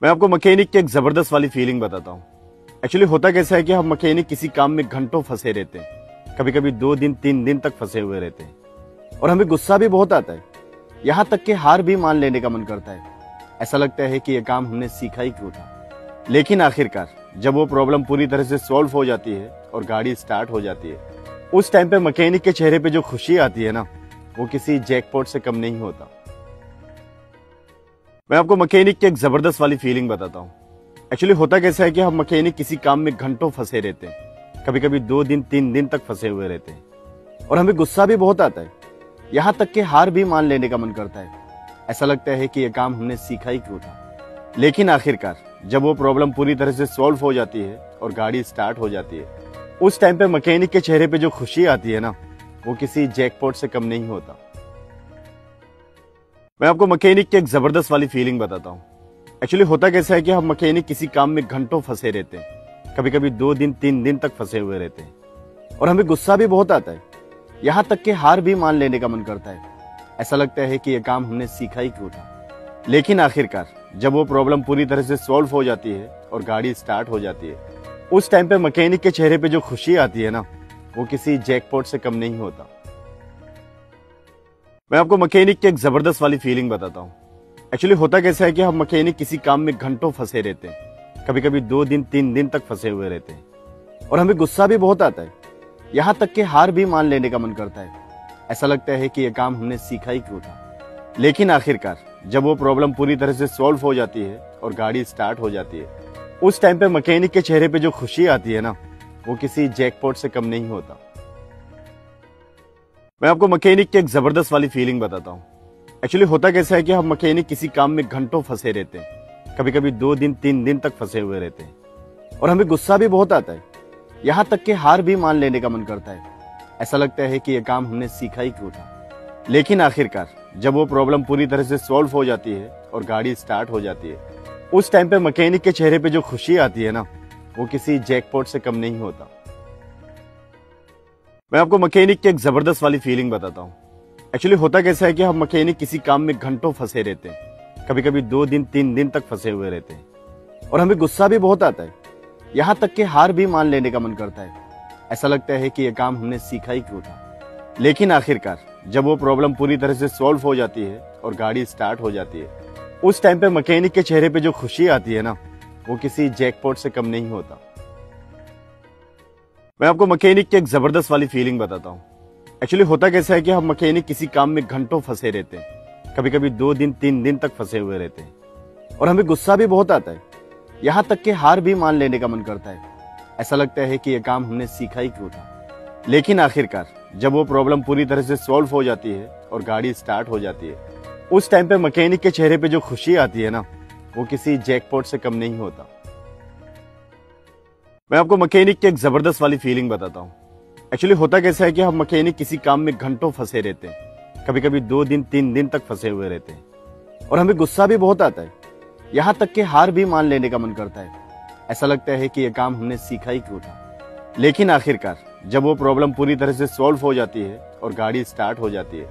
मैं आपको मैकेनिक की एक जबरदस्त वाली फीलिंग बताता हूँ। एक्चुअली होता कैसा है कि हम मैकेनिक किसी काम में घंटों फंसे रहते हैं, कभी कभी 2 दिन 3 दिन तक फंसे हुए रहते हैं और हमें गुस्सा भी बहुत आता है। यहाँ तक कि हार भी मान लेने का मन करता है। ऐसा लगता है कि यह काम हमने सीखा ही क्यों था। लेकिन आखिरकार जब वो प्रॉब्लम पूरी तरह से सॉल्व हो जाती है और गाड़ी स्टार्ट हो जाती है, उस टाइम पे मैकेनिक के चेहरे पे जो खुशी आती है ना, वो किसी जैकपॉट से कम नहीं होता। मैं आपको मैकेनिक की एक जबरदस्त वाली फीलिंग बताता हूँ। एक्चुअली होता कैसा है कि हम मैकेनिक किसी काम में घंटों फंसे रहते हैं, कभी कभी 2 दिन 3 दिन तक फंसे हुए रहते हैं और हमें गुस्सा भी बहुत आता है। यहाँ तक कि हार भी मान लेने का मन करता है। ऐसा लगता है कि यह काम हमने सीखा ही क्यों था। लेकिन आखिरकार जब वो प्रॉब्लम पूरी तरह से सॉल्व हो जाती है और गाड़ी स्टार्ट हो जाती है, उस टाइम पे मैकेनिक के चेहरे पे जो खुशी आती है ना, वो किसी जैकपॉट से कम नहीं होता। मैं आपको मैकेनिक की एक जबरदस्त वाली फीलिंग बताता हूँ। एक्चुअली होता कैसा है कि हम मैकेनिक किसी काम में घंटों फंसे रहते हैं, कभी कभी 2 दिन 3 दिन तक फंसे हुए रहते हैं और हमें गुस्सा भी बहुत आता है। यहाँ तक कि हार भी मान लेने का मन करता है। ऐसा लगता है कि यह काम हमने सीखा ही क्यों था। लेकिन आखिरकार जब वो प्रॉब्लम पूरी तरह से सॉल्व हो जाती है और गाड़ी स्टार्ट हो जाती है, उस टाइम पे मैकेनिक के चेहरे पे जो खुशी आती है ना, वो किसी जैकपॉट से कम नहीं होता। मैं आपको मैकेनिक की एक जबरदस्त वाली फीलिंग बताता हूँ। एक्चुअली होता कैसा है कि हम मैकेनिक किसी काम में घंटों फंसे रहते हैं, कभी कभी 2 दिन 3 दिन तक फंसे हुए रहते हैं और हमें गुस्सा भी बहुत आता है। यहाँ तक कि हार भी मान लेने का मन करता है। ऐसा लगता है कि यह काम हमने सीखा ही क्यों था। लेकिन आखिरकार जब वो प्रॉब्लम पूरी तरह से सॉल्व हो जाती है और गाड़ी स्टार्ट हो जाती है, उस टाइम पे मैकेनिक के चेहरे पे जो खुशी आती है ना, वो किसी जैकपॉट से कम नहीं होता। मैं आपको मैकेनिक की एक जबरदस्त वाली फीलिंग बताता हूँ। एक्चुअली होता कैसा है कि हम मैकेनिक किसी काम में घंटों फंसे रहते हैं, कभी कभी 2 दिन 3 दिन तक फंसे हुए रहते हैं और हमें गुस्सा भी बहुत आता है। यहाँ तक कि हार भी मान लेने का मन करता है। ऐसा लगता है कि यह काम हमने सीखा ही क्यों था। लेकिन आखिरकार जब वो प्रॉब्लम पूरी तरह से सॉल्व हो जाती है और गाड़ी स्टार्ट हो जाती है, उस टाइम पे मैकेनिक के चेहरे पे जो खुशी आती है ना, वो किसी जैकपॉट से कम नहीं होता। मैं आपको मैकेनिक की एक जबरदस्त वाली फीलिंग बताता हूँ। एक्चुअली होता कैसा है कि हम मैकेनिक किसी काम में घंटों फंसे रहते हैं, कभी कभी 2 दिन 3 दिन तक फंसे हुए रहते हैं और हमें गुस्सा भी बहुत आता है। यहाँ तक कि हार भी मान लेने का मन करता है। ऐसा लगता है कि यह काम हमने सीखा ही क्यों था। लेकिन आखिरकार जब वो प्रॉब्लम पूरी तरह से सॉल्व हो जाती है और गाड़ी स्टार्ट हो जाती है, उस टाइम पे मैकेनिक के चेहरे पे जो खुशी आती है ना, वो किसी जैकपॉट से कम नहीं होता। मैं आपको मैकेनिक की एक जबरदस्त वाली फीलिंग बताता हूँ। एक्चुअली होता कैसा है कि हम मैकेनिक किसी काम में घंटों फंसे रहते हैं, कभी कभी 2 दिन 3 दिन तक फंसे हुए रहते हैं और हमें गुस्सा भी बहुत आता है। यहाँ तक कि हार भी मान लेने का मन करता है। ऐसा लगता है कि यह काम हमने सीखा ही क्यों था। लेकिन आखिरकार जब वो प्रॉब्लम पूरी तरह से सॉल्व हो जाती है और गाड़ी स्टार्ट हो जाती है, उस टाइम पे मैकेनिक के चेहरे पे जो खुशी आती है ना, वो किसी जैकपॉट से कम नहीं होता। मैं आपको मैकेनिक की एक जबरदस्त वाली फीलिंग बताता हूँ। एक्चुअली होता कैसा है कि हम मैकेनिक किसी काम में घंटों फंसे रहते हैं, कभी कभी 2 दिन 3 दिन तक फंसे हुए रहते हैं और हमें गुस्सा भी बहुत आता है। यहाँ तक कि हार भी मान लेने का मन करता है। ऐसा लगता है कि यह काम हमने सीखा ही क्यों था। लेकिन आखिरकार जब वो प्रॉब्लम पूरी तरह से सॉल्व हो जाती है और गाड़ी स्टार्ट हो जाती है,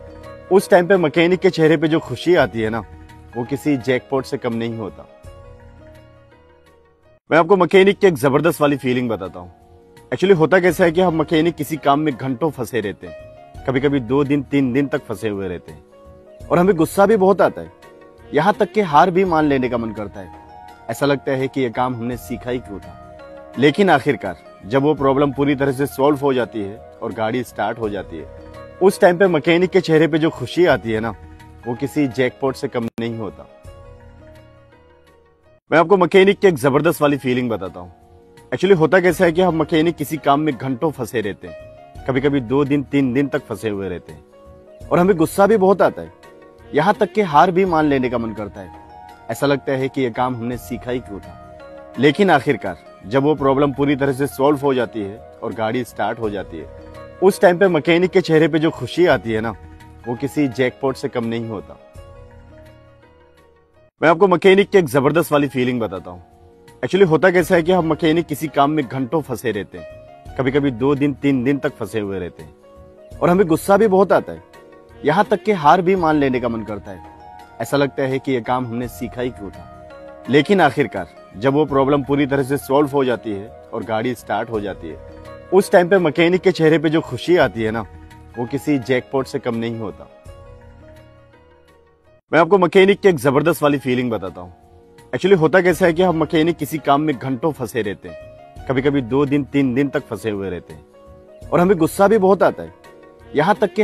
उस टाइम पे मैकेनिक के चेहरे पे जो खुशी आती है ना, वो किसी जैकपॉट से कम नहीं होता। मैं आपको मैकेनिक की एक जबरदस्त वाली फीलिंग बताता हूँ। एक्चुअली होता कैसा है कि हम मैकेनिक किसी काम में घंटों फंसे रहते हैं, कभी कभी 2 दिन 3 दिन तक फंसे हुए रहते हैं और हमें गुस्सा भी बहुत आता है। यहाँ तक कि हार भी मान लेने का मन करता है। ऐसा लगता है कि यह काम हमने सीखा ही क्यों था। लेकिन आखिरकार जब वो प्रॉब्लम पूरी तरह से सॉल्व हो जाती है और गाड़ी स्टार्ट हो जाती है, उस टाइम पे मैकेनिक के चेहरे पे जो खुशी आती है ना, वो किसी जैकपॉट से कम नहीं होता। मैं आपको मैकेनिक की एक जबरदस्त वाली फीलिंग बताता हूँ। एक्चुअली होता कैसा है कि हम मैकेनिक किसी काम में घंटों फंसे रहते हैं, कभी कभी 2 दिन 3 दिन तक फंसे हुए रहते हैं और हमें गुस्सा भी बहुत आता है। यहाँ तक कि हार भी मान लेने का मन करता है। ऐसा लगता है कि यह काम हमने सीखा ही क्यों था। लेकिन आखिरकार जब वो प्रॉब्लम पूरी तरह से सॉल्व हो जाती है और गाड़ी स्टार्ट हो जाती है, उस टाइम पे मैकेनिक के चेहरे पे जो खुशी आती है ना, वो किसी जैकपॉट से कम नहीं होता। मैं आपको मैकेनिक की एक जबरदस्त वाली फीलिंग बताता हूँ। एक्चुअली होता कैसा है कि हम मैकेनिक किसी काम में घंटों फंसे रहते हैं, कभी कभी 2 दिन 3 दिन तक फंसे हुए रहते हैं और हमें गुस्सा भी बहुत आता है। यहाँ तक कि हार भी मान लेने का मन करता है। ऐसा लगता है कि यह काम हमने सीखा ही क्यों था। लेकिन आखिरकार जब वो प्रॉब्लम पूरी तरह से सॉल्व हो जाती है और गाड़ी स्टार्ट हो जाती है, उस टाइम पे मैकेनिक के चेहरे पे जो खुशी आती है ना, वो किसी जैकपॉट से कम नहीं होता। मैं आपको मैकेनिक की एक जबरदस्त वाली फीलिंग बताता हूँ। एक्चुअली होता कैसा है कि हम मैकेनिक किसी काम में घंटों फंसे रहते हैं, कभी कभी 2 दिन 3 दिन तक फंसे हुए रहते हैं और हमें गुस्सा भी बहुत आता है। यहाँ तक कि